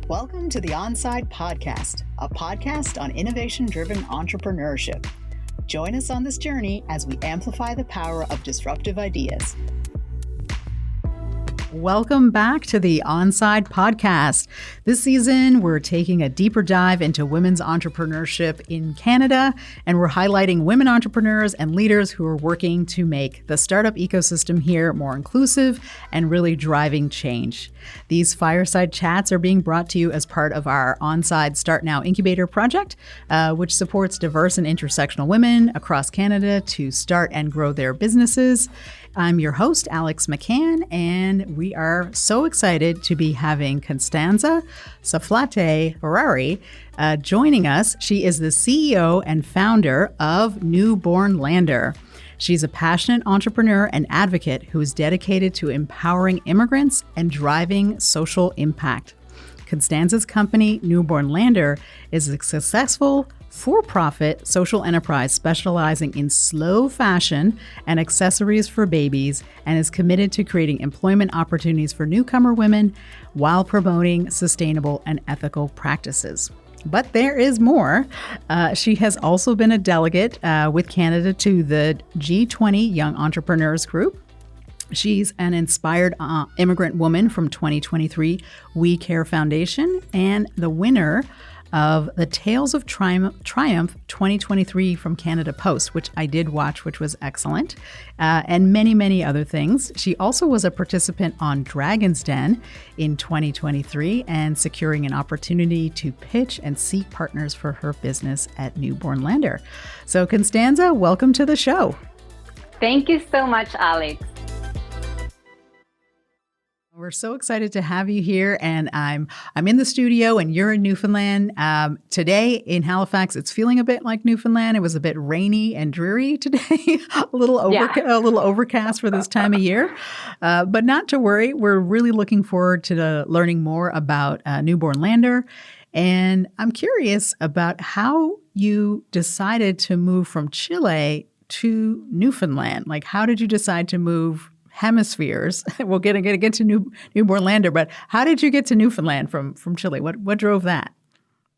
Welcome to the Onside Podcast, a podcast on innovation-driven entrepreneurship. Join us on this journey as we amplify the power of disruptive ideas. Welcome back to the Onside Podcast. This season, we're taking a deeper dive into women's entrepreneurship in Canada, and we're highlighting women entrepreneurs and leaders who are working to make the startup ecosystem here more inclusive and really driving change. These fireside chats are being brought to you as part of our Onside Start Now Incubator project, which supports diverse and intersectional women across Canada to start and grow their businesses. I'm your host, Alex McCann, and we are so excited to be having Constanza Safatle joining us. She is the CEO and founder of Newbornlander. She's a passionate entrepreneur and advocate who is dedicated to empowering immigrants and driving social impact. Constanza's company, Newbornlander, is a successful for-profit social enterprise specializing in slow fashion and accessories for babies, and is committed to creating employment opportunities for newcomer women while promoting sustainable and ethical practices. But there is more. She has also been a delegate with Canada to the G20 Young Entrepreneurs Group. She's an inspired immigrant woman from 2023 We Care Foundation and the winner of the Tales of Triumph 2023 from Canada Post, which I did watch, which was excellent, and many, many other things. She also was a participant on Dragon's Den in 2023 and securing an opportunity to pitch and seek partners for her business at Newbornlander. So Constanza, welcome to the show. Thank you so much, Alex. We're so excited to have you here, and I'm in the studio, and you're in Newfoundland. Today in Halifax, it's feeling a bit like Newfoundland. It was a bit rainy and dreary today, a little overcast for this time of year, but not to worry. We're really looking forward to learning more about Newbornlander, and I'm curious about how you decided to move from Chile to Newfoundland. Like, how did you decide to move hemispheres? We'll get to Newbornlander, but how did you get to Newfoundland from Chile? What drove that?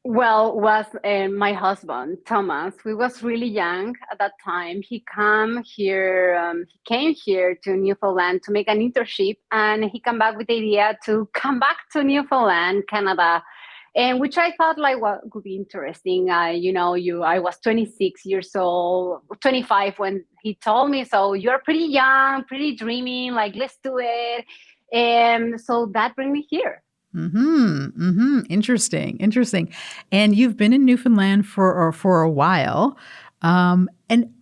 Well, was my husband Thomas. We was really young at that time. He came here to Newfoundland to make an internship, and he came back with the idea to come back to Newfoundland, Canada. And which I thought could be interesting. I was 26 years old, 25 when he told me. So you're pretty young, pretty dreaming. Let's do it. And so that brought me here. Interesting. And you've been in Newfoundland for a while. And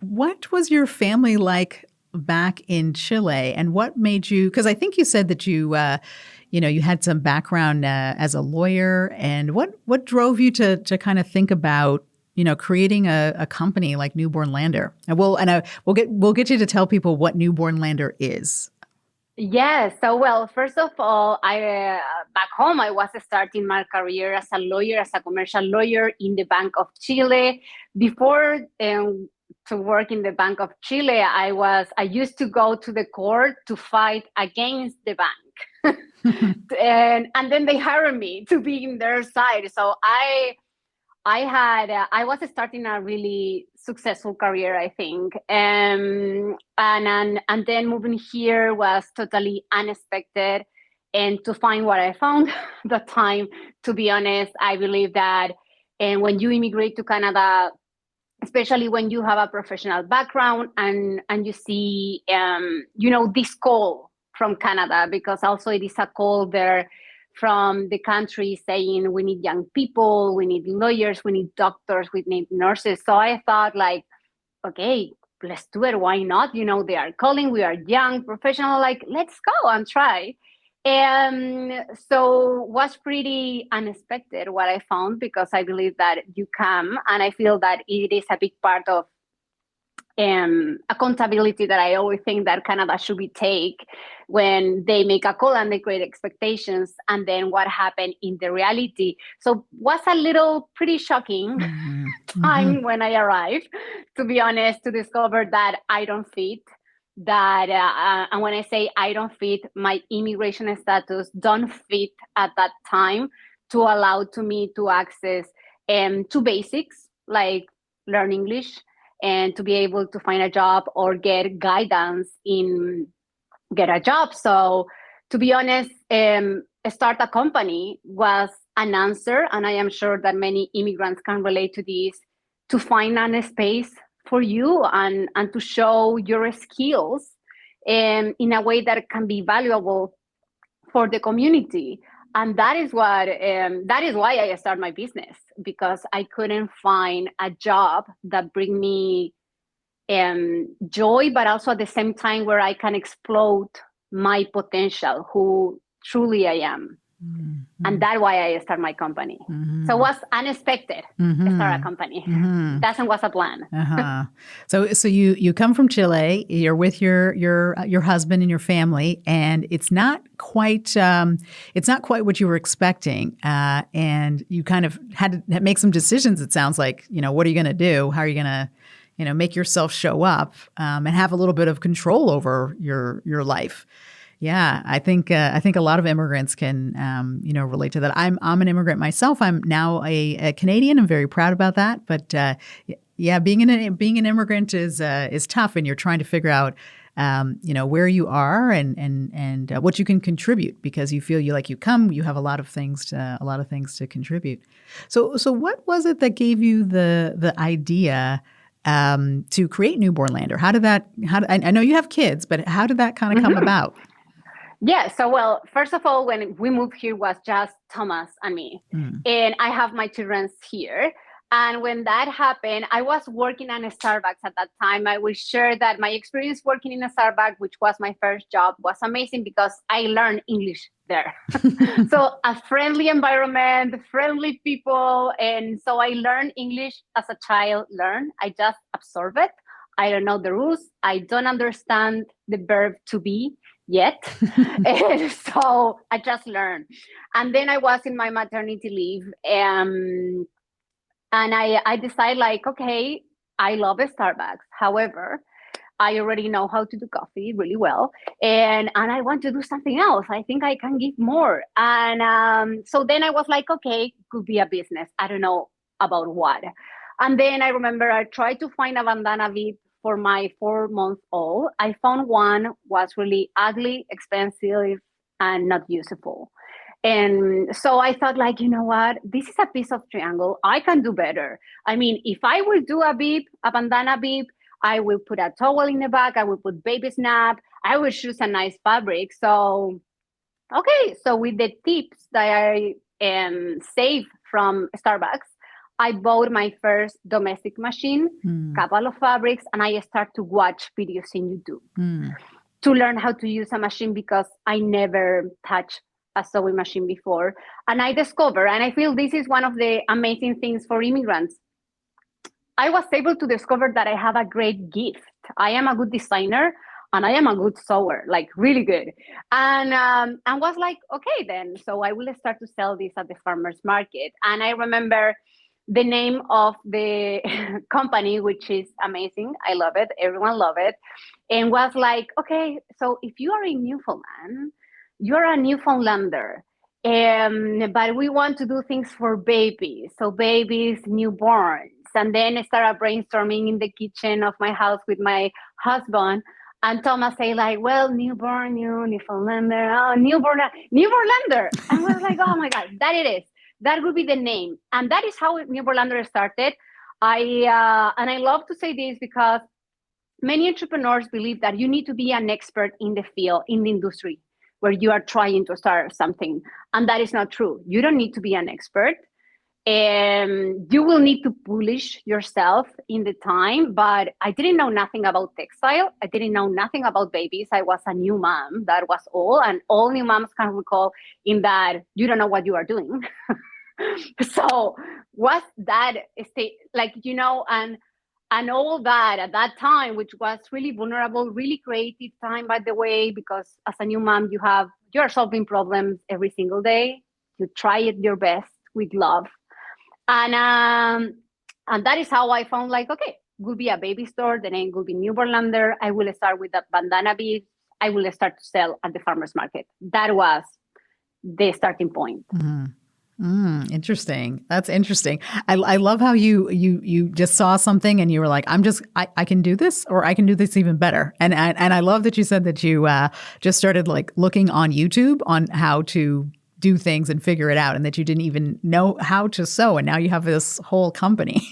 what was your family like back in Chile? And what made you? Because I think you said that you had some background as a lawyer, and what drove you to kind of think about, creating a company like Newbornlander? And we'll get you to tell people what Newbornlander is. Yes. So, first of all, I back home, I was starting my career as a lawyer, as a commercial lawyer in the Bank of Chile. Before to work in the Bank of Chile, I used to go to the court to fight against the bank. and then they hired me to be in their side. So I was starting a really successful career, I think. And then moving here was totally unexpected. And to find what I found at the time, to be honest, I believe that when you immigrate to Canada, especially when you have a professional background and you see, this call from Canada, because also it is a call there from the country saying we need young people, we need lawyers, we need doctors, we need nurses. So I thought okay, let's do it. Why not? They are calling, we are young, professional, let's go and try. And so was pretty unexpected what I found, because I believe that you come, and I feel that it is a big part of accountability that I always think that Canada should be take when they make a call and they create expectations, and then what happened in the reality. So was a little pretty shocking time when I arrived, to be honest, to discover that I don't fit, that and when I say I don't fit, my immigration status don't fit at that time to allow to me to access to basics like learn English and to be able to find a job or get guidance in get a job. So to be honest, start a company was an answer, and I am sure that many immigrants can relate to this, to find a space for you and to show your skills in a way that can be valuable for the community. And that is why I started my business, because I couldn't find a job that bring me joy, but also at the same time where I can explode my potential, who truly I am. Mm-hmm. And that's why I started my company. Mm-hmm. So it was unexpected to start a company. Mm-hmm. That was a plan. Uh-huh. So you come from Chile. You're with your husband and your family, and it's not quite what you were expecting. And you kind of had to make some decisions. It sounds like, what are you going to do? How are you going to make yourself show up and have a little bit of control over your life. Yeah, I think a lot of immigrants can relate to that. I'm an immigrant myself. I'm now a Canadian. I'm very proud about that. But being an immigrant is tough, and you're trying to figure out where you are and what you can contribute, because you feel you have a lot of things to contribute. So what was it that gave you the idea to create Newbornlander? I know you have kids, but how did that kind of come about? Yeah. So, well, first of all, when we moved here was just Thomas and me, and I have my children here. And when that happened, I was working at a Starbucks at that time. I will share that my experience working in a Starbucks, which was my first job, was amazing because I learned English there. So a friendly environment, friendly people. And so I learned English as a child learned. I just absorb it. I don't know the rules. I don't understand the verb to be yet. And so I just learned. And then I was in my maternity leave. And I decided, okay, I love Starbucks. However, I already know how to do coffee really well. And I want to do something else. I think I can give more. And so then I was like, okay, could be a business. I don't know about what. And then I remember I tried to find a bandana bib for my 4-month-old. I found one was really ugly, expensive, and not useful. And so I thought, you know what? This is a piece of triangle. I can do better. I mean, if I will do a bandana bib, I will put a towel in the back. I will put baby snap. I will choose a nice fabric. So, okay. So with the tips that I saved from Starbucks, I bought my first domestic machine, couple of fabrics, and I start to watch videos in YouTube to learn how to use a machine, because I never touched a sewing machine before. And I discovered, and I feel this is one of the amazing things for immigrants, I was able to discover that I have a great gift. I am a good designer and I am a good sewer, really good. And was like, okay, then. So I will start to sell this at the farmer's market. And I remember the name of the company, which is amazing. I love it. Everyone love it. And was like, okay, so if you are in Newfoundland, you're a Newfoundlander. But we want to do things for babies. So babies, newborns. And then I started brainstorming in the kitchen of my house with my husband. And Thomas say well, newborn, Newfoundlander, Newbornlander. And we're like, oh my God, that it is. That would be the name. And that is how Newbornlander started. And I love to say this because many entrepreneurs believe that you need to be an expert in the field, in the industry where you are trying to start something. And that is not true. You don't need to be an expert. You will need to polish yourself in the time, but I didn't know nothing about textile. I didn't know nothing about babies. I was a new mom. That was all. And all new moms can recall in that you don't know what you are doing. So was that state, and all that at that time, which was really vulnerable, really creative time, by the way, because as a new mom, you're solving problems every single day. You try it your best with love. And that is how I found okay, will be a baby store. The name will be Newbornlander. I will start with the bandana beads. I will start to sell at the farmer's market. That was the starting point. Mm-hmm. Interesting. That's interesting. I love how you just saw something and you were like, I can do this, or I can do this even better. And I love that you said that you just started like looking on YouTube on how to do things and figure it out, and that you didn't even know how to sew, and now you have this whole company.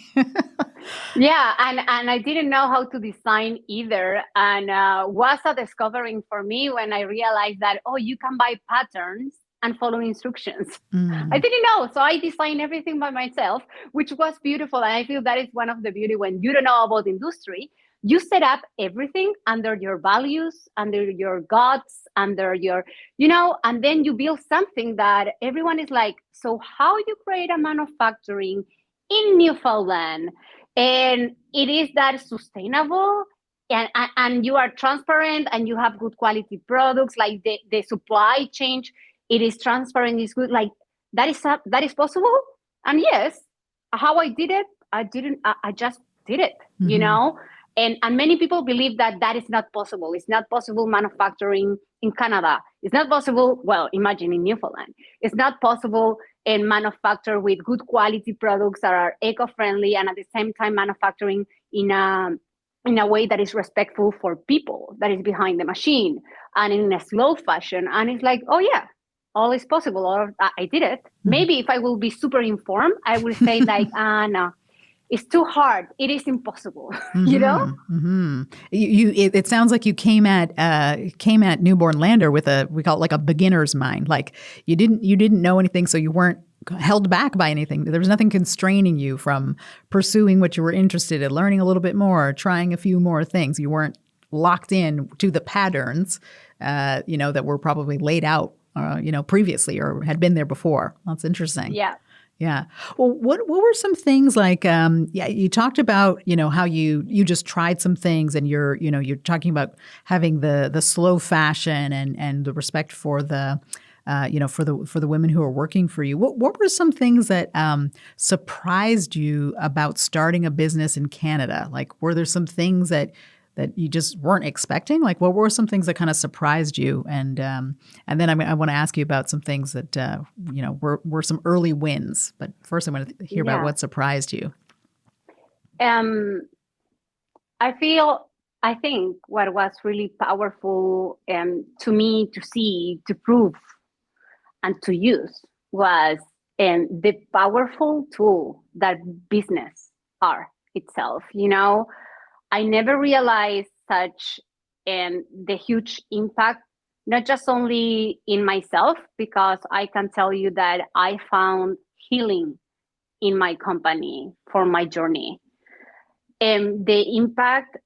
Yeah, and I didn't know how to design either, and was a discovering for me when I realized that, oh, you can buy patterns and follow instructions. I didn't know, so I designed everything by myself, which was beautiful. And I feel that is one of the beauty when you don't know about industry. You set up everything under your values, under your guts, under your, and then you build something that everyone is like, so how you create a manufacturing in Newfoundland, and it is that sustainable, and you are transparent, and you have good quality products, like the supply chain, it is transparent, is good, like that is possible. And yes, how I did it, I just did it, and many people believe that is not possible. It's not possible manufacturing in Canada. It's not possible, well, imagine in Newfoundland. It's not possible in manufacture with good quality products that are eco-friendly, and at the same time manufacturing in a way that is respectful for people that is behind the machine, and in a slow fashion. And it's like, oh yeah, all is possible, or I did it. Maybe if I will be super informed, I will say like, no, it's too hard. It is impossible. It sounds like you came at Newbornlander with we call it like a beginner's mind. Like you didn't know anything, so you weren't held back by anything. There was nothing constraining you from pursuing what you were interested in, learning a little bit more, trying a few more things. You weren't locked in to the patterns, that were probably laid out, previously or had been there before. That's interesting. Yeah. Yeah. Well, what were some things like, you talked about, how you just tried some things, and you're talking about having the slow fashion and the respect for the, for the women who are working for you. What were some things that surprised you about starting a business in Canada? Like, were there some things that you just weren't expecting? Like, what were some things that kind of surprised you? And then I want to ask you about some things that, were some early wins. But first I want to hear about what surprised you. I think what was really powerful to me to see, to prove, and to use was the powerful tool that business are itself. I never realized such the huge impact, not just only in myself, because I can tell you that I found healing in my company for my journey. And the impact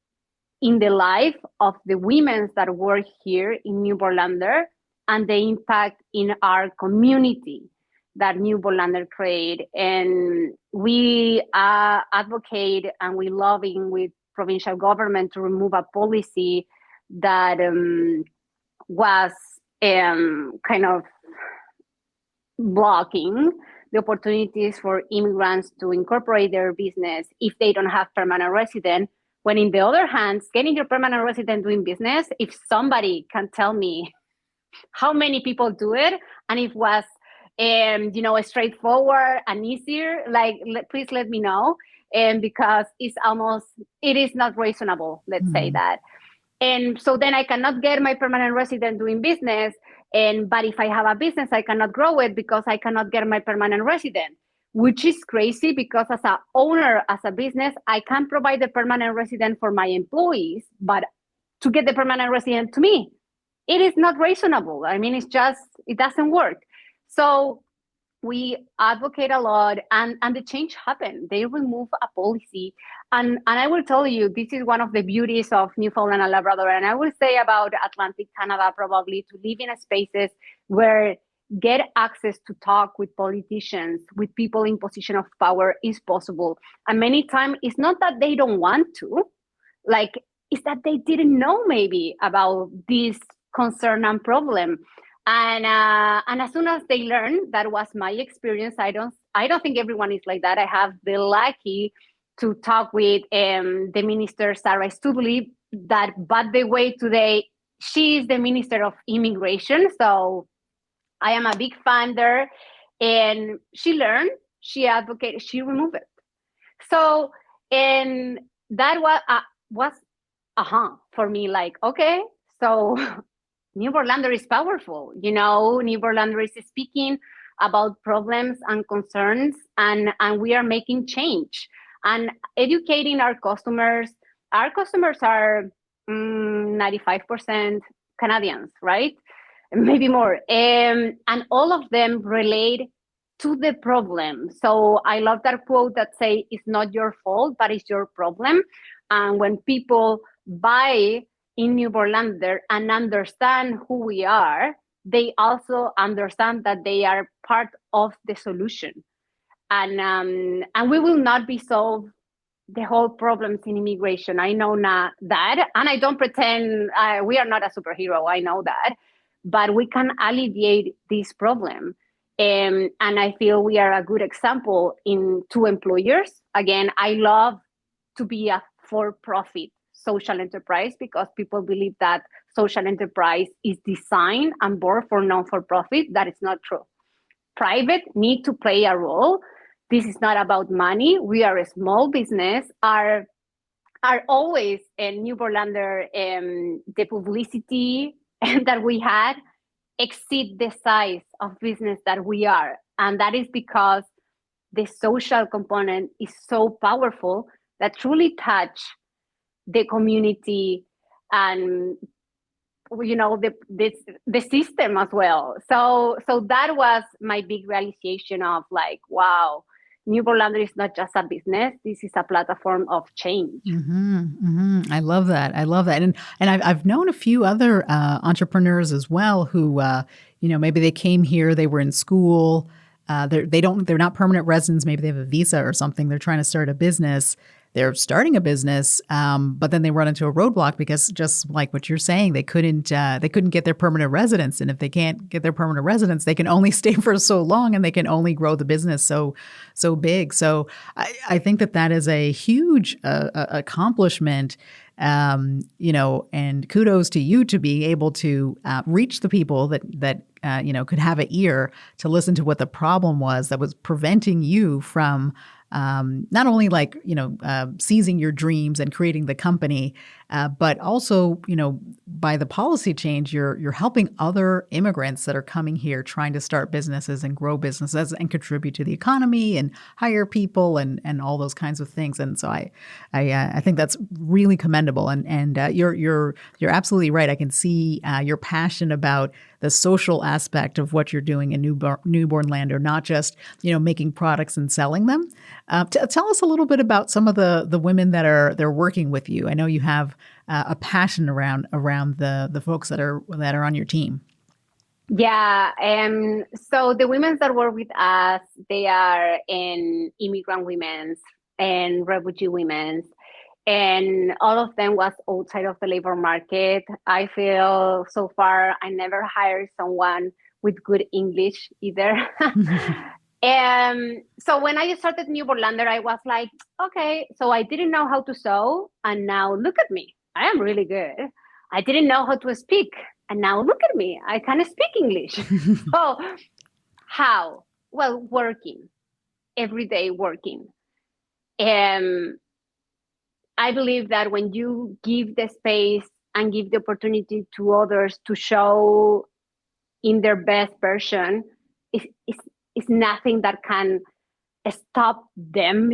in the life of the women that work here in Newfoundlander, and the impact in our community that Newfoundlander create. And we advocate and we lobbying with provincial government to remove a policy that was kind of blocking the opportunities for immigrants to incorporate their business if they don't have permanent resident. When in the other hand, getting your permanent resident doing business, if somebody can tell me how many people do it, and it was straightforward and easier, like please let me know. Because it is not reasonable, let's say that. And so then I cannot get my permanent resident doing business. But if I have a business, I cannot grow it because I cannot get my permanent resident, which is crazy, because as an owner, as a business, I can provide the permanent resident for my employees, but to get the permanent resident to me, it is not reasonable. I mean, it doesn't work. So we advocate a lot, and the change happened. They remove a policy. And I will tell you, this is one of the beauties of Newfoundland and Labrador. And I will say about Atlantic Canada, probably, to live in spaces where get access to talk with politicians, with people in position of power is possible. And many times it's not that they don't want to, like, it's that they didn't know maybe about this concern and problem. And as soon as they learn, that was my experience. I don't think everyone is like that. I have the lucky to talk with the minister, Sarah Stubbley, but the way today, she is the Minister of Immigration. So I am a big fan there. And she learned, she advocated, she removed it. So, and that was for me, like, okay, so Newfoundlander is powerful. Newfoundlander is speaking about problems and concerns, and we are making change and educating our customers. Our customers are 95% Canadians, right? Maybe more. And all of them relate to the problem. So I love that quote that say, it's not your fault, but it's your problem. And when people buy in Newfoundlander and understand who we are, they also understand that they are part of the solution. And we will not be solved the whole problems in immigration. I know not that, and I don't pretend we are not a superhero. I know that, but we can alleviate this problem. And I feel we are a good example to employers. Again, I love to be a for-profit social enterprise because people believe that social enterprise is designed and born for non-for-profit. That is not true. Private need to play a role. This is not about money. We are a small business. Are always in Newfoundlander, the publicity that we had exceed the size of business that we are. And that is because the social component is so powerful that truly touch the community and the system as well. So that was my big realization of like, wow, Newfoundlander is not just a business. This is a platform of change. I love that. And I've known a few other entrepreneurs as well who, maybe they came here, they were in school, they're not permanent residents. Maybe they have a visa or something. They're trying to start a business. They're starting a business, but then they run into a roadblock because just like what you're saying, they couldn't get their permanent residence. And if they can't get their permanent residence, they can only stay for so long and they can only grow the business so big. So I think that is a huge accomplishment, and kudos to you to being able to reach the people that could have an ear to listen to what the problem was that was preventing you from not only seizing your dreams and creating the company, but also, by the policy change, you're helping other immigrants that are coming here trying to start businesses and grow businesses and contribute to the economy and hire people and all those kinds of things. And so I think that's really commendable. And you're absolutely right. I can see your passion about the social aspect of what you're doing in Newfoundlander, not just making products and selling them. Tell us a little bit about some of the women that they're working with you. I know you have a passion around the folks that are on your team. Yeah. So the women that work with us, they are in immigrant women's and refugee women's, and all of them was outside of the labor market. I feel so far I never hired someone with good English either. And so when I started Newfoundlander, I was like, okay, so I didn't know how to sew, and now look at me. I am really good. I didn't know how to speak, and now look at me. I can speak English. So how? Well, working, every day working. I believe that when you give the space and give the opportunity to others to show in their best version, it's nothing that can stop them,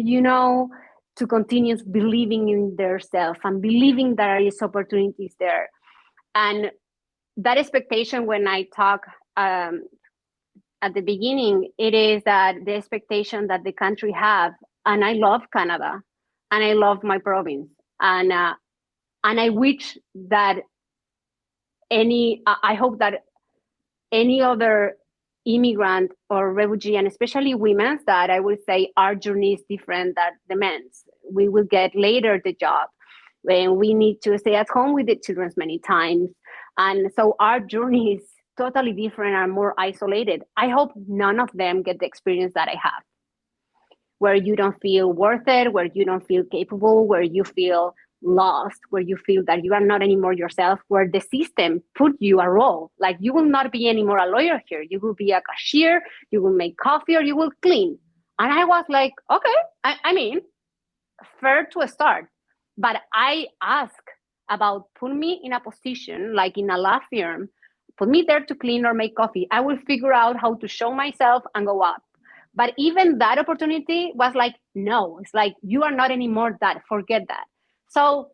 to continue believing in themselves and believing there is opportunities there. And that expectation, when I talk at the beginning, it is that the expectation that the country have, and I love Canada, and I love my province, and I wish that I hope that any other immigrant or refugee, and especially women, that I would say our journey is different than the men's. We will get later the job when we need to stay at home with the children many times. And so our journey is totally different and more isolated. I hope none of them get the experience that I have, where you don't feel worth it, where you don't feel capable, where you feel lost, where you feel that you are not anymore yourself, where the system put you a role. Like, you will not be anymore a lawyer here. You will be a cashier, you will make coffee, or you will clean. And I was like, okay, I mean, fair to start. But I asked about put me in a position, like in a law firm, put me there to clean or make coffee. I will figure out how to show myself and go up. But even that opportunity was like, no, it's like, you are not anymore that, forget that. So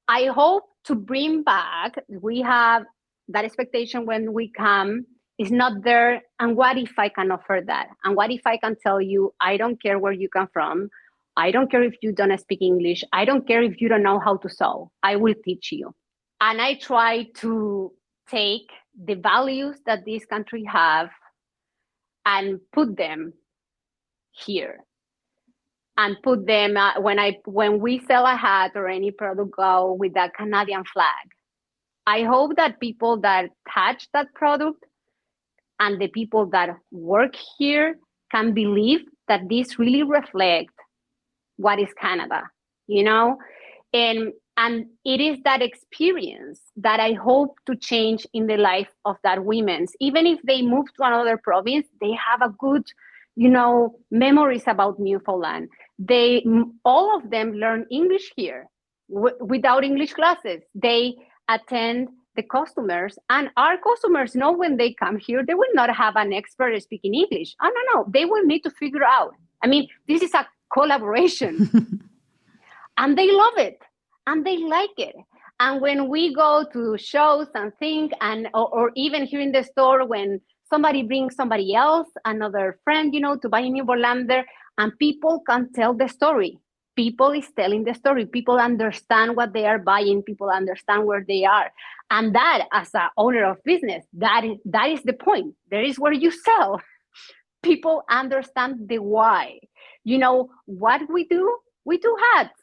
I hope to bring back, we have that expectation when we come is not there. And what if I can offer that? And what if I can tell you, I don't care where you come from. I don't care if you don't speak English. I don't care if you don't know how to sew. I will teach you. And I try to take the values that this country have and put them here. And put them when we sell a hat or any product, go with that Canadian flag. I hope that people that touch that product and the people that work here can believe that this really reflects what is Canada, you know? And it is that experience that I hope to change in the life of that women's. Even if they move to another province, they have a good, you know, memories about Newfoundland. All of them learn English here without English classes. They attend the customers, and our customers know when they come here, they will not have an expert speaking English. Oh, no, they will need to figure out. I mean, this is a collaboration. And they love it and they like it. And when we go to shows and things, or even here in the store, when somebody brings somebody else, another friend, you know, to buy a Newfoundlander, and people can tell the story. People is telling the story. People understand what they are buying. People understand where they are. And that, as an owner of business, that is the point. That is where you sell. People understand the why. You know, what we do hats.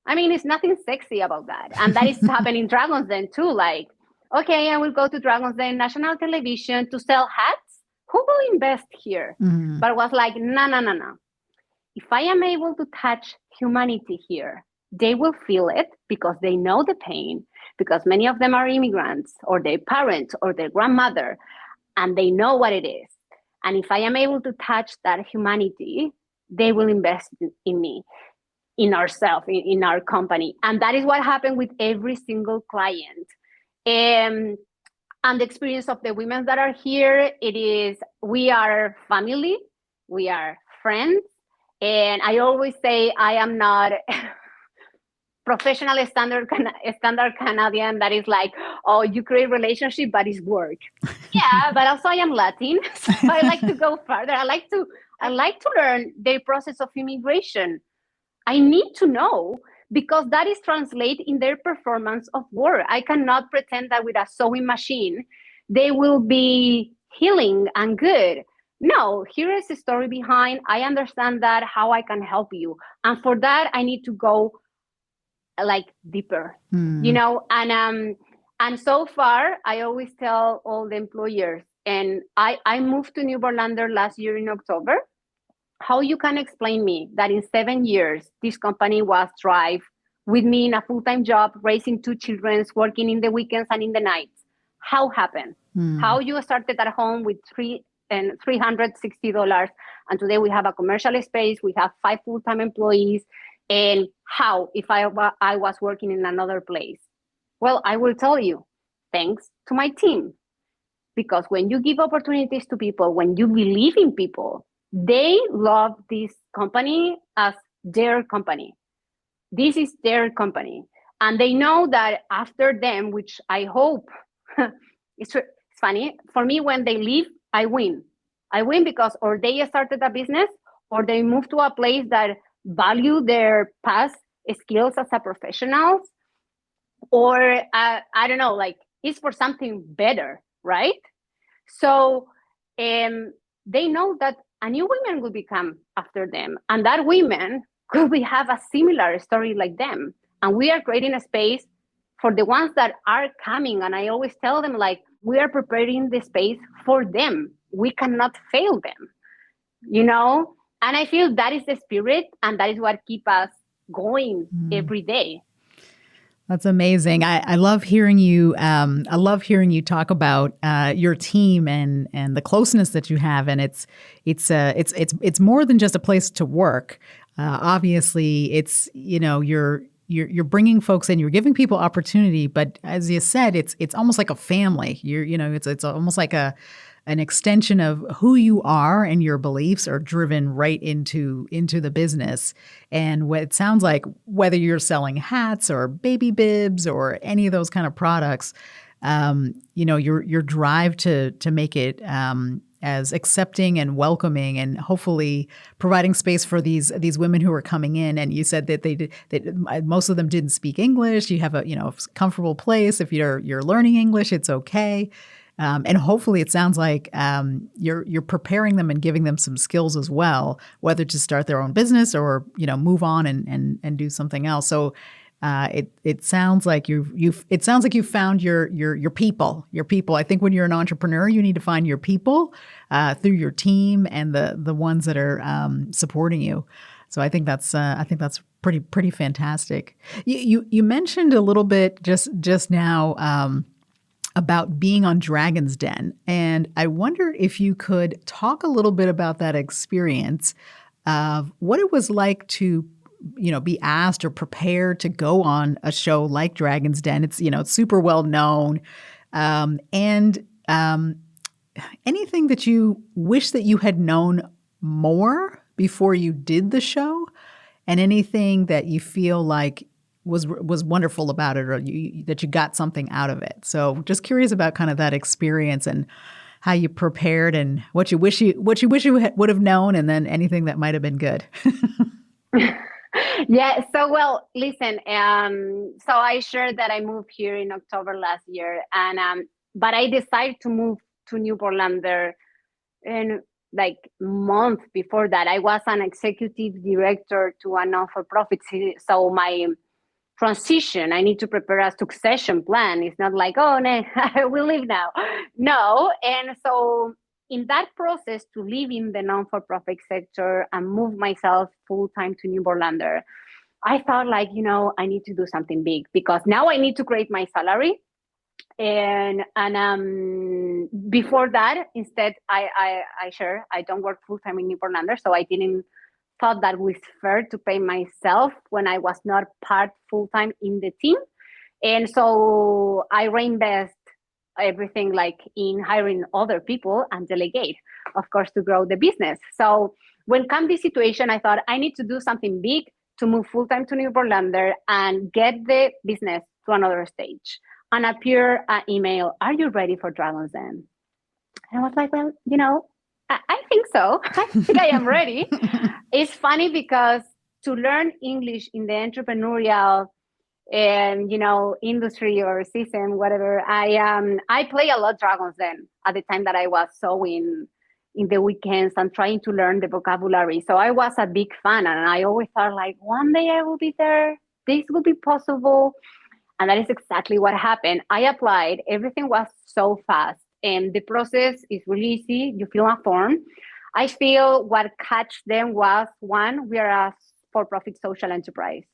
I mean, it's nothing sexy about that. And that is happening in Dragon's Den too. Like, okay, I will go to Dragon's Den national television to sell hats. Who will invest here? Mm-hmm. But it was like, no. If I am able to touch humanity here, they will feel it because they know the pain, because many of them are immigrants or their parents or their grandmother, and they know what it is. And if I am able to touch that humanity, they will invest in me, in ourselves, in our company. And that is what happened with every single client. And the experience of the women that are here, we are family, we are friends. And I always say I am not professional standard Canadian that is like, oh, you create relationship, but it's work. Yeah, but also I am Latin, so I like to go further. I like to learn the process of immigration. I need to know, because that is translate in their performance of work. I cannot pretend that with a sewing machine, they will be healing and good. No, here is the story behind. I understand that, how I can help you. And for that, I need to go like deeper, you know, and so far, I always tell all the employers, and I moved to Newfoundlander last year in October. How you can explain me that in 7 years, this company was thrive with me in a full-time job, raising 2 children, working in the weekends and in the nights? How happened? How you started at home with $360, and today we have a commercial space, we have 5 full-time employees, and how, if I was working in another place? Well, I will tell you, thanks to my team. Because when you give opportunities to people, when you believe in people, they love this company as their company. This is their company. And they know that after them, which I hope, it's funny, for me, when they leave, I win. I win because or they started a business or they move to a place that value their past skills as a professional, or I don't know, like it's for something better, right? So they know that a new woman will become after them, and that women could have a similar story like them. And we are creating a space for the ones that are coming. And I always tell them, like, we are preparing the space for them. We cannot fail them, you know? And I feel that is the spirit, and that is what keeps us going every day. That's amazing. I love hearing you. I love hearing you talk about your team and the closeness that you have. And it's more than just a place to work. Obviously, it's you're bringing folks in. You're giving people opportunity. But as you said, it's almost like a family. It's almost like an extension of who you are, and your beliefs are driven right into the business. And what it sounds like, whether you're selling hats or baby bibs or any of those kind of products, your drive to make it as accepting and welcoming, and hopefully providing space for these women who are coming in. And you said that most of them didn't speak English. You have a comfortable place. If you're learning English, it's okay. And hopefully it sounds like you're preparing them and giving them some skills as well, whether to start their own business or move on and do something else. So it sounds like you found your people. Your people. I think when you're an entrepreneur, you need to find your people through your team and the ones that are supporting you. So I think that's pretty fantastic. You mentioned a little bit just now. About being on Dragon's Den. And I wonder if you could talk a little bit about that experience of what it was like to, be asked or prepared to go on a show like Dragon's Den. It's, it's super well known. And anything that you wish that you had known more before you did the show, and anything that you feel like was wonderful about it, or that you got something out of it. So just curious about kind of that experience and how you prepared, and what you wish you would have known, and then anything that might have been good. Yeah. So, well, listen, so I shared that I moved here in October last year, and but I decided to move to Newfoundlander in like month before that. I was an executive director to a non-for-profit. So my transition, I need to prepare a succession plan. It's not like, oh, no, I will leave now. No. And so in that process to leave in the non-for-profit sector and move myself full-time to Newbornlander, I thought like, I need to do something big, because now I need to create my salary. And before that, instead, I don't work full-time in Newbornlander, so I didn't thought that was fair to pay myself when I was not part full-time in the team. And so I reinvest everything like in hiring other people and delegate, of course, to grow the business. So when come this situation, I thought I need to do something big to move full-time to Newbornlander and get the business to another stage. And appear an email, are you ready for Dragon's Den? And I was like, well, I think so. I think I am ready. It's funny because to learn English in the entrepreneurial industry or system, whatever, I play a lot Dragon's Den at the time that I was sewing in the weekends and trying to learn the vocabulary. So I was a big fan, and I always thought like one day I will be there. This will be possible. And that is exactly what happened. I applied. Everything was so fast. And the process is really easy. You fill a form. I feel what catch them was, one, we are a for-profit social enterprise.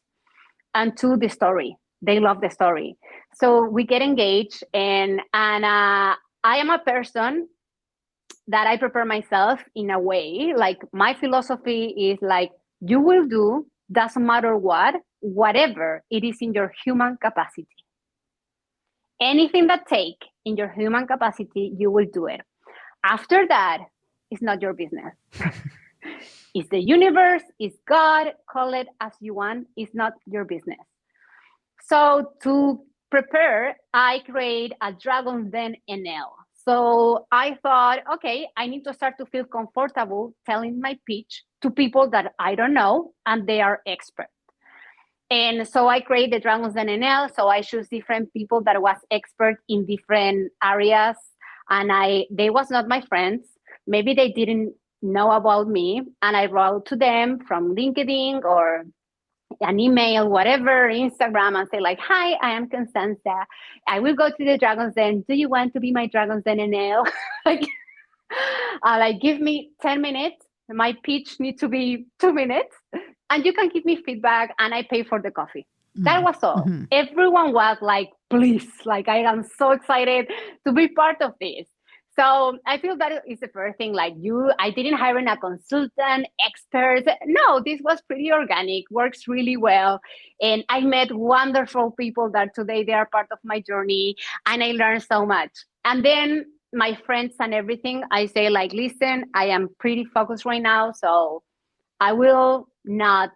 And two, the story. They love the story. So we get engaged. And I am a person that I prepare myself in a way. Like my philosophy is like, you will do, doesn't matter what, whatever it is in your human capacity. Anything that take in your human capacity, you will do it. After that, it's not your business. It's the universe, it's God, call it as you want. It's not your business. So to prepare, I create a Dragon's Den NL. So I thought, okay, I need to start to feel comfortable telling my pitch to people that I don't know, and they are experts. And so I created the Dragon's Den NL. So I choose different people that was expert in different areas. And they was not my friends. Maybe they didn't know about me. And I wrote to them from LinkedIn or an email, whatever, Instagram, and say like, hi, I am Constanza. I will go to the Dragon's Den. Do you want to be my Dragon's Den NL? like give me 10 minutes. My pitch needs to be 2 minutes. and you can give me feedback and I pay for the coffee. That was all. Mm-hmm. Everyone was like, please, like, I am so excited to be part of this. So I feel that is the first thing. Like I didn't hire a consultant, expert. No, this was pretty organic, works really well. And I met wonderful people that today they are part of my journey, and I learned so much. And then my friends and everything, I say like, listen, I am pretty focused right now. So I will not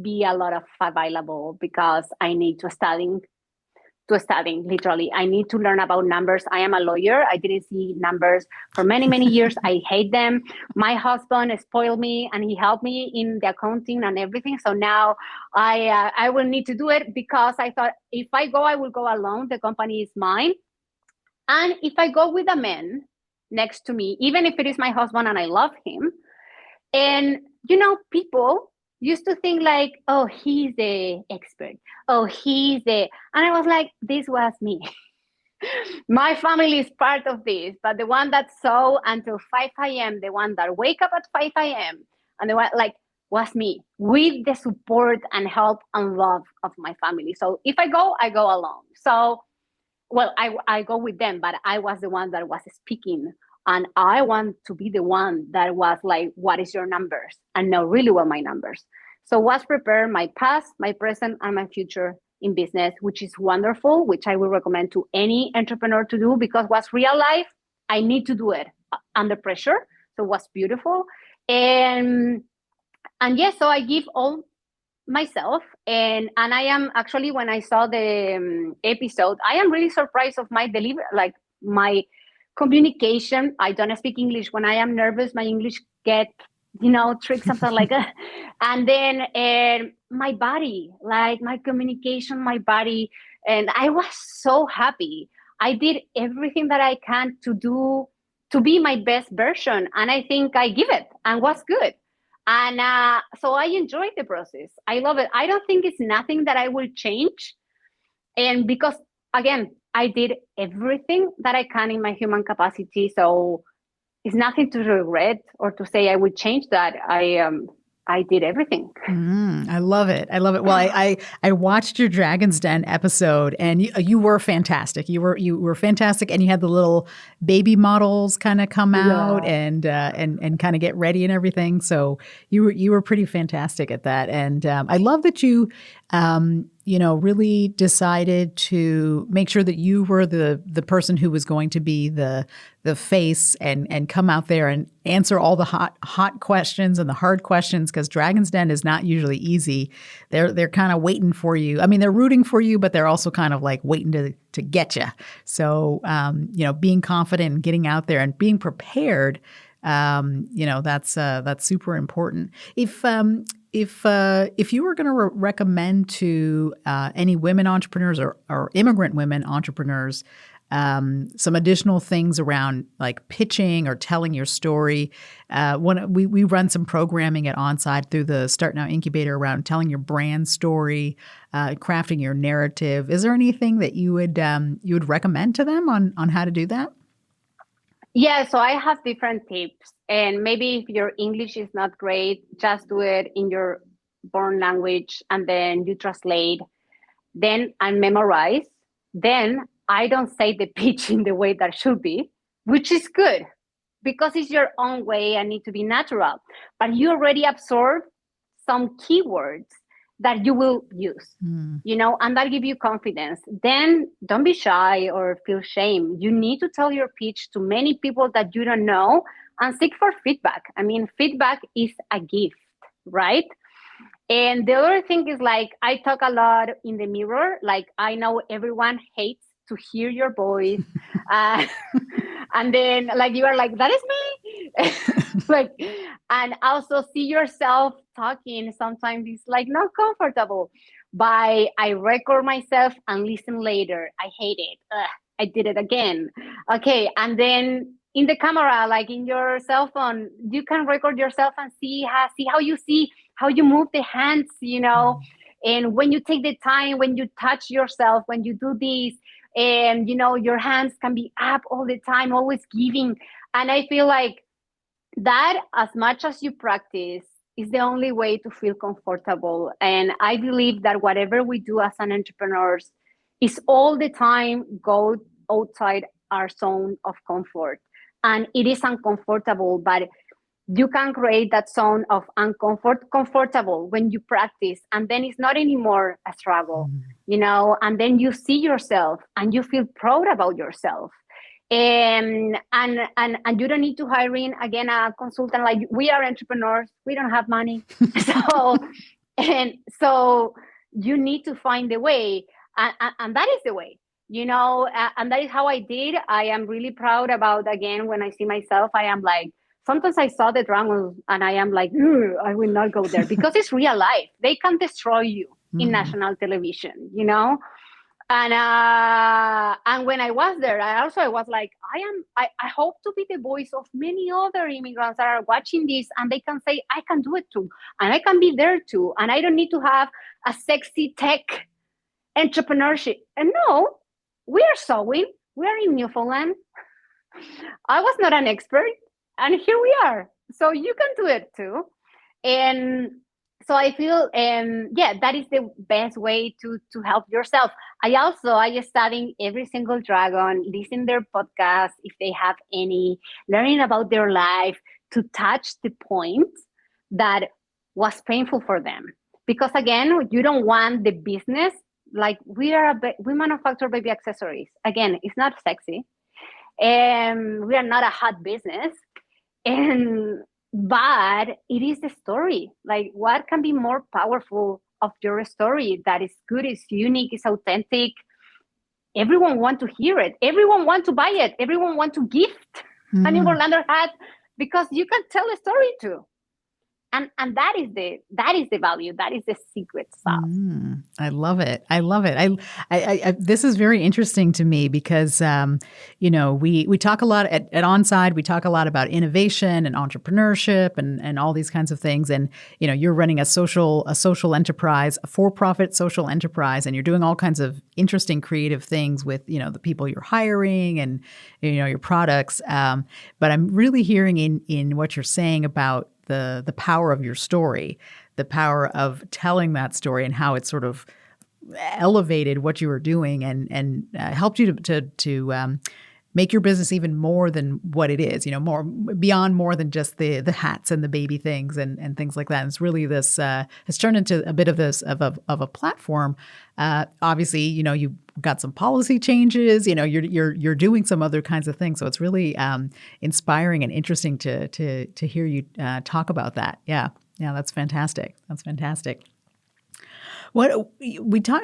be a lot of available because I need to studying literally. I need to learn about numbers. I am a lawyer. I didn't see numbers for many, many years. I hate them. My husband spoiled me and he helped me in the accounting and everything. So now I will need to do it because I thought if I go, I will go alone. The company is mine. And if I go with a man next to me, even if it is my husband and I love him, and people used to think like, oh, he's the expert. Oh, and I was like, this was me. My family is part of this, but the one that saw until 5 a.m., the one that wake up at 5 a.m., and the one like was me with the support and help and love of my family. So if I go alone. So, well, I go with them, but I was the one that was speaking. And I want to be the one that was like, what is your numbers? And know really well my numbers. So was prepare my past, my present, and my future in business, which is wonderful, which I will recommend to any entrepreneur to do because what's real life, I need to do it under pressure. So what's beautiful. And yes, so I give all myself and I am actually, when I saw the episode, I am really surprised of my delivery, like my communication. I don't speak English. When I am nervous, my English get trick something like that. And then my body, like my communication, my body, and I was so happy. I did everything that I can to be my best version, and I think I give it and was good. And so I enjoyed the process. I love it. I don't think it's nothing that I will change, and because again, I did everything that I can in my human capacity. So it's nothing to regret or to say I would change that. I did everything. I love it. I love it. Well, I watched your Dragon's Den episode, and you were fantastic. You were fantastic, and you had the little baby models kind of come out and kind of get ready and everything. So you were pretty fantastic at that, and I love that you really decided to make sure that you were the person who was going to be the face and come out there and answer all the hot questions and the hard questions, because Dragon's Den is not usually easy. They're kind of waiting for you. I mean, they're rooting for you, but they're also kind of like waiting to get you. So being confident and getting out there and being prepared, that's super important. If you were going to recommend to any women entrepreneurs or immigrant women entrepreneurs some additional things around like pitching or telling your story, we run some programming at Onside through the Start Now Incubator around telling your brand story, crafting your narrative. Is there anything that you would recommend to them on how to do that? Yeah, so I have different tips. And maybe if your English is not great, just do it in your born language and then you translate, then and memorize. Then I don't say the pitch in the way that should be, which is good because it's your own way and need to be natural. But you already absorb some keywords that you will use, and that give you confidence. Then don't be shy or feel shame. You need to tell your pitch to many people that you don't know and seek for feedback. I mean, feedback is a gift, right? And the other thing is like, I talk a lot in the mirror. Like I know everyone hates to hear your voice. And then like, you are like, that is me. Like, and also see yourself talking. Sometimes it's like not comfortable. But I record myself and listen later. I hate it. I did it again. Okay. And then in the camera, like in your cell phone, you can record yourself and see how you move the hands, and when you take the time, when you touch yourself, when you do this, and your hands can be up all the time, always giving. And I feel like that as much as you practice is the only way to feel comfortable. And I believe that whatever we do as an entrepreneurs is all the time go outside our zone of comfort. And it is uncomfortable, but you can create that zone of comfortable when you practice, and then it's not anymore a struggle, and then you see yourself and you feel proud about yourself. And you don't need to hire in again a consultant. Like, we are entrepreneurs, we don't have money. So you need to find the way, and that is the way, and that is how I did. I am really proud about, again, when I see myself, I am like, sometimes I saw the dragons and I am like, I will not go there, because it's real life. They can destroy you in national television, And when I was there, I was like, I hope to be the voice of many other immigrants that are watching this, and they can say, I can do it too, and I can be there too, and I don't need to have a sexy tech entrepreneurship. And no, we are sewing. We are in Newfoundland. I was not an expert, and here we are. So you can do it too. And so I feel, that is the best way to help yourself. I studying every single dragon, listen their podcast if they have any, learning about their life, to touch the point that was painful for them. Because again, you don't want the business, like we manufacture baby accessories. Again, it's not sexy. And we are not a hot business. But it is the story. Like, what can be more powerful of your story that is good, is unique, is authentic? Everyone want to hear it. Everyone want to buy it. Everyone want to gift a Newfoundlander hat, because you can tell a story too. And that is the value. That is the secret sauce. I love it. I love it. I this is very interesting to me because, we talk a lot at Onside. We talk a lot about innovation and entrepreneurship and all these kinds of things. And, you're running a social enterprise, a for-profit social enterprise, and you're doing all kinds of interesting, creative things with, the people you're hiring and, your products. But I'm really hearing in what you're saying about the power of your story, the power of telling that story, and how it sort of elevated what you were doing and helped you to make your business even more than what it is, more than just the hats and the baby things and things like that. And it's really this has turned into a bit of a platform. Obviously, you've got some policy changes. You're doing some other kinds of things. So it's really inspiring and interesting to hear you talk about that. Yeah, that's fantastic. That's fantastic. What we talk,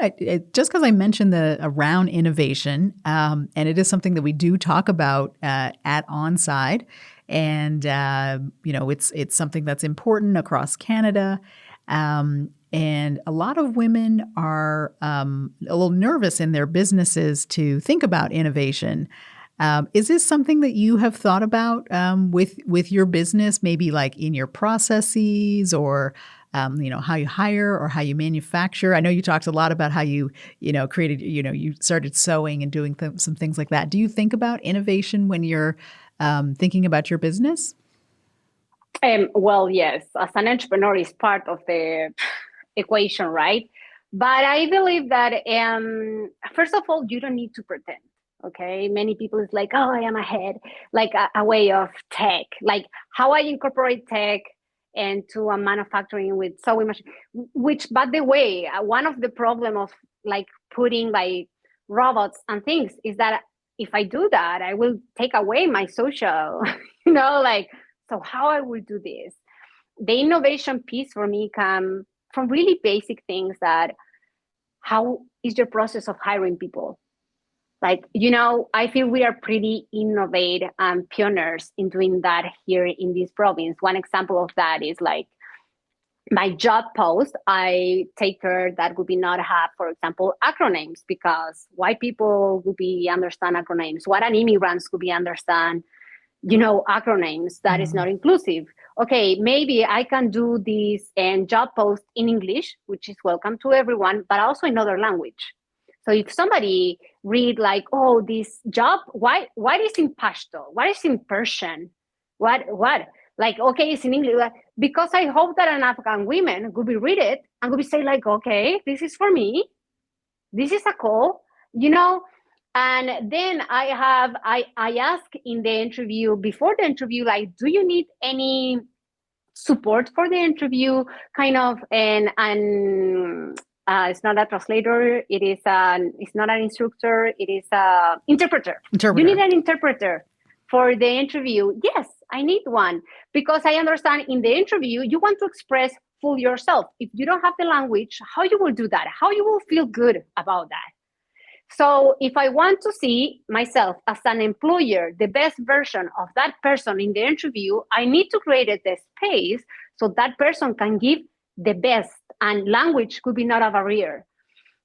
just because I mentioned around innovation, and it is something that we do talk about at Onside, and it's something that's important across Canada, and a lot of women are a little nervous in their businesses to think about innovation. Is this something that you have thought about with your business, maybe like in your processes, or how you hire or how you manufacture? I know you talked a lot about how you created, you started sewing and doing some things like that. Do you think about innovation when you're thinking about your business? Well, yes, as an entrepreneur is part of the equation, right? But I believe that, first of all, you don't need to pretend. Okay, many people is like, oh, I am ahead, like a way of tech, like how I incorporate tech into a manufacturing with sewing machine, which, by the way, one of the problem of like putting like robots and things is that if I do that, I will take away my social, so how I will do this? The innovation piece for me come from really basic things, that how is your process of hiring people? Like, I feel we are pretty innovative and pioneers in doing that here in this province. One example of that is like my job post. I take care that would be not have, for example, acronyms, because white people would be understand acronyms. What an immigrants could be understand, acronyms that is not inclusive. Okay, maybe I can do this and job post in English, which is welcome to everyone, but also in other language. So if somebody read like, oh, this job, what is in Pashto? What is in Persian? What? Like, okay, it's in English. Because I hope that an Afghan woman would be read it and would be say like, okay, this is for me. This is a call, And then I ask in the interview, before the interview, like, do you need any support for the interview? Kind of, and it's not a translator. It's not an instructor. It is a interpreter. You need an interpreter for the interview. Yes, I need one, because I understand in the interview you want to express full yourself. If you don't have the language, how you will do that? How you will feel good about that? So if I want to see myself as an employer, the best version of that person in the interview, I need to create the space so that person can give the best, and language could be not a barrier.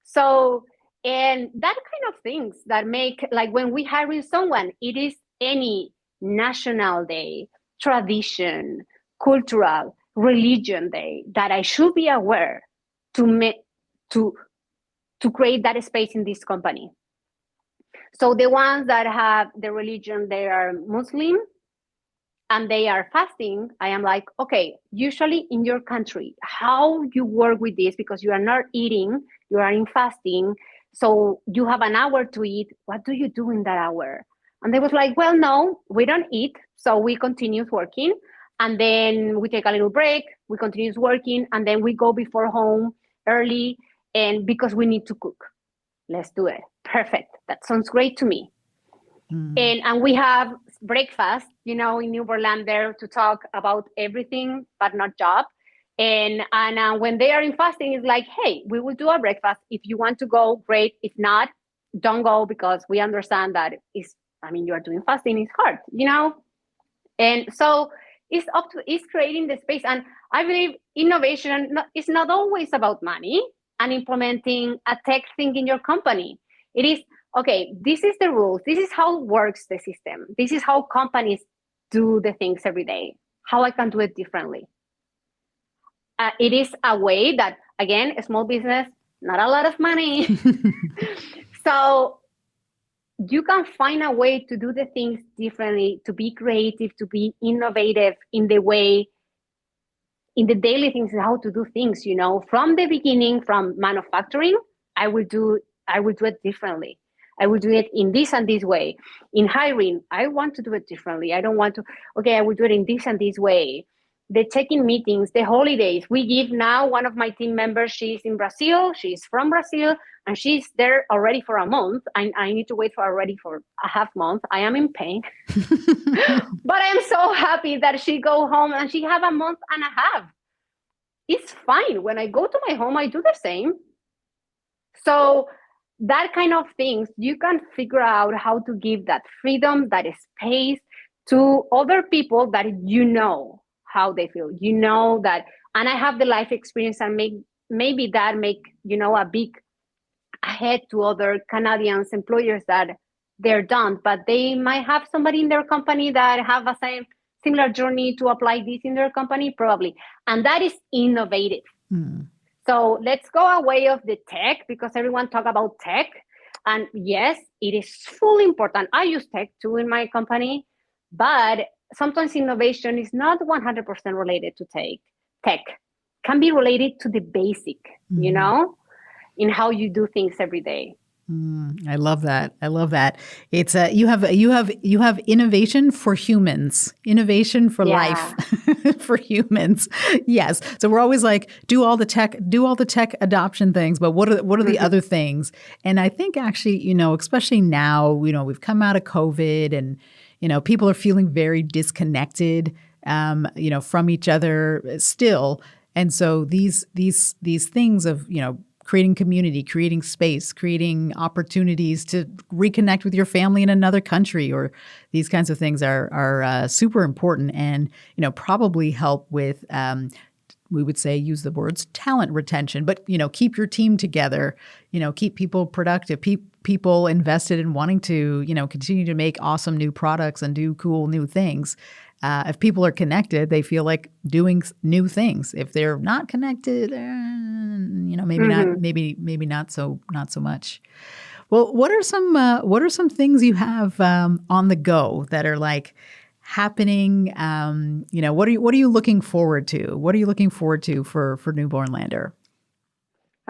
So, and that kind of things that make, like when we hire someone, it is any national day, tradition, cultural, religion day that I should be aware to create that space in this company. So the ones that have the religion, they are Muslim and they are fasting, I am like, okay, usually in your country, how you work with this, because you are not eating, you are in fasting, so you have an hour to eat. What do you do in that hour? And they was like, well, no, we don't eat. So we continue working. And then we take a little break, we continue working, and then we go before home early, and because we need to cook. Let's do it. Perfect. That sounds great to me. And we have breakfast, in Newfoundland to talk about everything, but not job. And when they are in fasting, it's like, hey, we will do a breakfast. If you want to go, great. If not, don't go, because we understand that you are doing fasting, it's hard, And so it's creating the space. And I believe innovation is not always about money and implementing a tech thing in your company. It is, okay, this is the rules. This is how works the system. This is how companies do the things every day. How I can do it differently. It is a way that, again, a small business, not a lot of money. So you can find a way to do the things differently, to be creative, to be innovative in the way, in the daily things, how to do things, from the beginning, from manufacturing, I will do it differently. I will do it in this and this way. In hiring, I want to do it differently. I don't want to, I will do it in this and this way. The check-in meetings, the holidays. We give now one of my team members, she's in Brazil, she's from Brazil, and she's there already for a month. I need to wait for already for a half month. I am in pain. But I am so happy that she go home and she have a month and a half. It's fine. When I go to my home, I do the same. So that kind of things, you can figure out how to give that freedom, that space to other people that how they feel, that, and I have the life experience, and maybe that make, a big ahead to other Canadians employers that they're done, but they might have somebody in their company that have a similar journey to apply this in their company, probably. And that is innovative. So let's go away of the tech, because everyone talk about tech. And yes, it is fully important. I use tech too in my company, but sometimes innovation is not 100% related to tech. Can be related to the basic, in how you do things every day. I love that. It's you have innovation for humans, innovation for life, for humans. Yes. So we're always like, do all the tech adoption things, but what are the other things? And I think actually, especially now, we've come out of COVID, and people are feeling very disconnected, from each other still. And so these things of, creating community, creating space, creating opportunities to reconnect with your family in another country, or these kinds of things are super important, and probably help with, we would say, use the words talent retention, but keep your team together, keep people productive, people invested in wanting to continue to make awesome new products and do cool new things. If people are connected, they feel like doing new things. If they're not connected, maybe not so much. Well, what are some things you have on the go that are like, happening? What are you looking forward to? What are you looking forward to for Newfoundlander?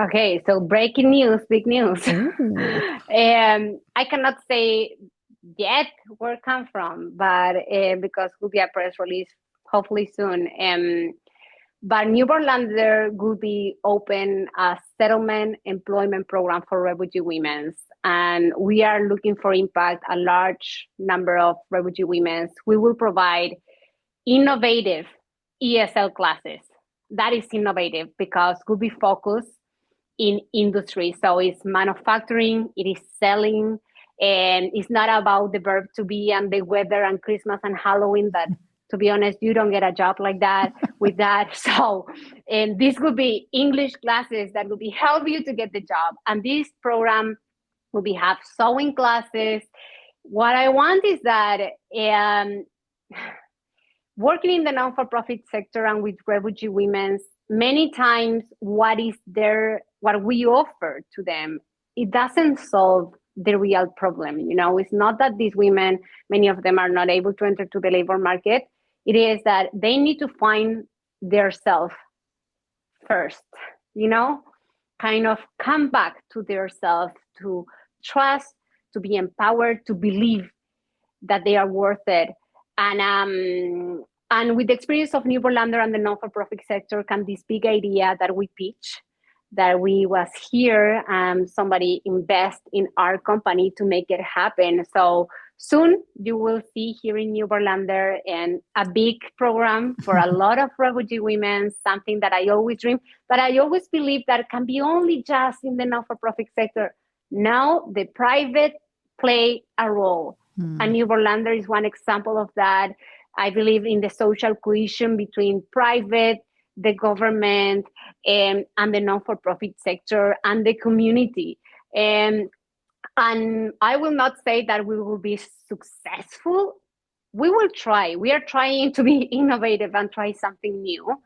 Okay, so breaking news, big news. I cannot say yet where it comes from, but because it will be a press release hopefully soon. But Newfoundlander will be open a settlement employment program for refugee women. And we are looking for impact a large number of refugee women. We will provide innovative ESL classes. That is innovative because we'll be focused in industry. So it's manufacturing, it is selling, and it's not about the verb to be and the weather and Christmas and Halloween that, to be honest, you don't get a job like that with that. So, and this would be English classes that will be help you to get the job. And this program will be have sewing classes. What I want is that working in the non-for-profit sector and with refugee women, many times what we offer to them, it doesn't solve the real problem. It's not that these women, many of them are not able to enter to the labor market. It is that they need to find their self first, kind of come back to their self, to trust, to be empowered, to believe that they are worth it. And with the experience of Newfoundlander and the non-for-profit sector, can this big idea that we pitch, that we was here, somebody invest in our company to make it happen. So soon you will see here in Newfoundlander and a big program for a lot of refugee women, something that I always dream, but I always believe that it can be only just in the non-for-profit sector. Now the private play a role. And Newfoundlander is one example of that. I believe in the social cohesion between private, the government, and the non-for-profit sector and the community. And I will not say that we will be successful. We will try. We are trying to be innovative and try something new.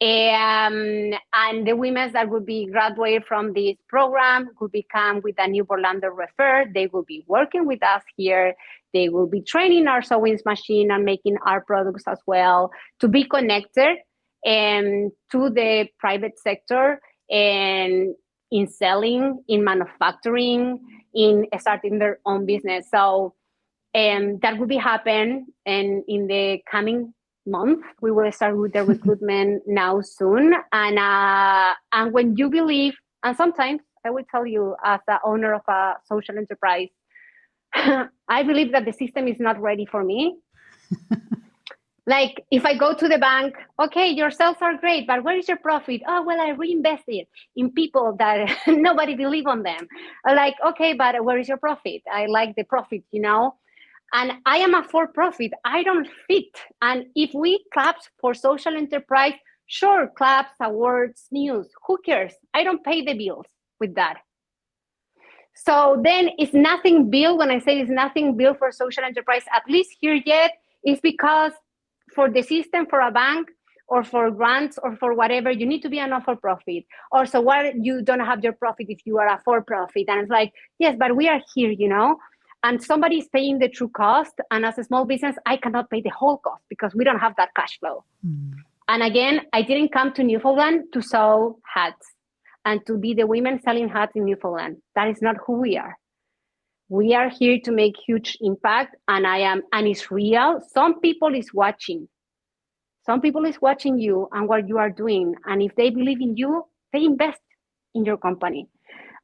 And the women that will be graduated from this program will become with a Newfoundlander refer. They will be working with us here. They will be training our sewing machine and making our products as well to be connected to the private sector and in selling, in manufacturing, in starting their own business. So that will be happen. And in the coming month, we will start with the recruitment now soon. And when you believe, and sometimes I will tell you as the owner of a social enterprise, I believe that the system is not ready for me. Like if I go to the bank, okay, your sales are great, but where is your profit? Oh, well, I reinvested in people that nobody believe on them. Like, okay, but where is your profit? I like the profit, And I am a for-profit. I don't fit. And if we clap for social enterprise, sure, claps, awards, news, who cares? I don't pay the bills with that. So then it's nothing bill. When I say it's nothing bill for social enterprise, at least here yet, is because for the system, for a bank or for grants or for whatever, you need to be a not-for-profit. Or so why you don't have your profit if you are a for-profit? And it's like, yes, but we are here, and somebody is paying the true cost. And as a small business, I cannot pay the whole cost because we don't have that cash flow. And again, I didn't come to Newfoundland to sew hats and to be the women selling hats in Newfoundland. That is not who we are. We are here to make huge impact, and it's real. Some people is watching. Some people is watching you and what you are doing. And if they believe in you, they invest in your company.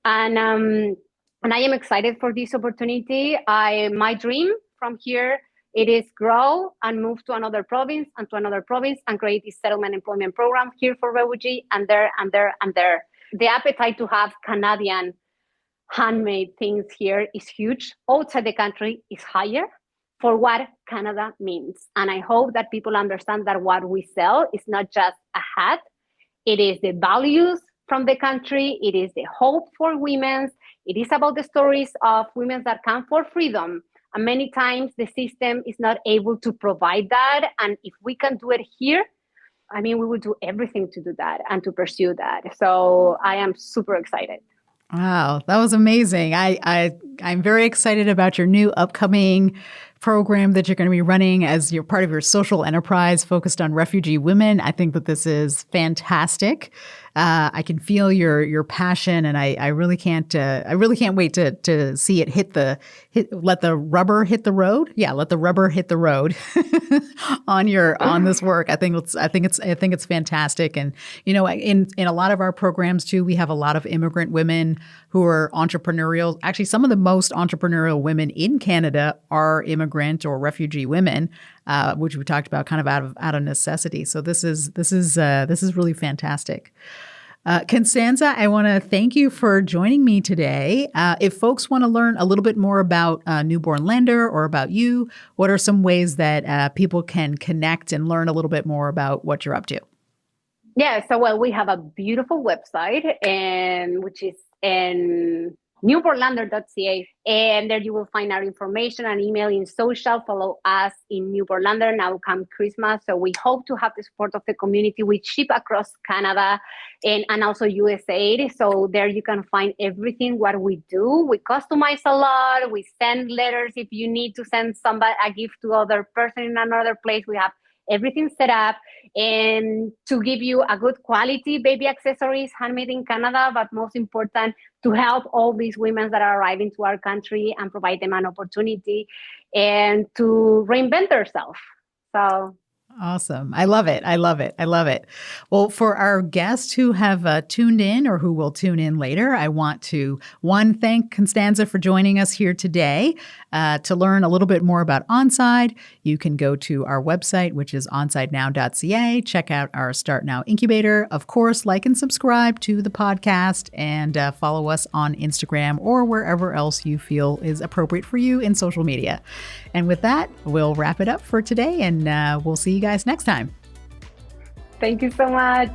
And I am excited for this opportunity. My dream from here, it is grow and move to another province and to another province and create this settlement employment program here for refugee and there and there and there. The appetite to have Canadian handmade things here is huge. Outside the country is higher for what Canada means. And I hope that people understand that what we sell is not just a hat. It is the values from the country. It is the hope for women. It is about the stories of women that come for freedom. And many times the system is not able to provide that. And if we can do it here, we will do everything to do that and to pursue that. So I am super excited. Wow, that was amazing. I'm very excited about your new upcoming program that you're going to be running as you're part of your social enterprise focused on refugee women. I think that this is fantastic. I can feel your passion, and I really can't wait to see it let the rubber hit the road. Yeah, let the rubber hit the road on this work. I think it's fantastic. And in a lot of our programs too, we have a lot of immigrant women who are entrepreneurial. Actually, some of the most entrepreneurial women in Canada are immigrant or refugee women, which we talked about kind of out of necessity. So this is really fantastic. Constanza, I want to thank you for joining me today. If folks want to learn a little bit more about Newfoundlander or about you, what are some ways that people can connect and learn a little bit more about what you're up to? Yeah, so we have a beautiful website, which is in newbornlander.ca, and there you will find our information and email in social. Follow us in Newfoundlander. Now come Christmas, so we hope to have the support of the community. We ship across Canada and also USA, so there you can find everything what we do. We customize a lot. We send letters if you need to send somebody a gift to other person in another place. We have everything set up, and to give you a good quality baby accessories handmade in Canada, but most important, to help all these women that are arriving to our country and provide them an opportunity and to reinvent themselves. So awesome. I love it. I love it. I love it. Well, for our guests who have tuned in or who will tune in later, I want to, thank Constanza for joining us here today. To learn a little bit more about Onside, you can go to our website, which is onsidenow.ca. Check out our Start Now incubator. Of course, like and subscribe to the podcast, and follow us on Instagram or wherever else you feel is appropriate for you in social media. And with that, we'll wrap it up for today, and we'll see you guys next time. Thank you so much.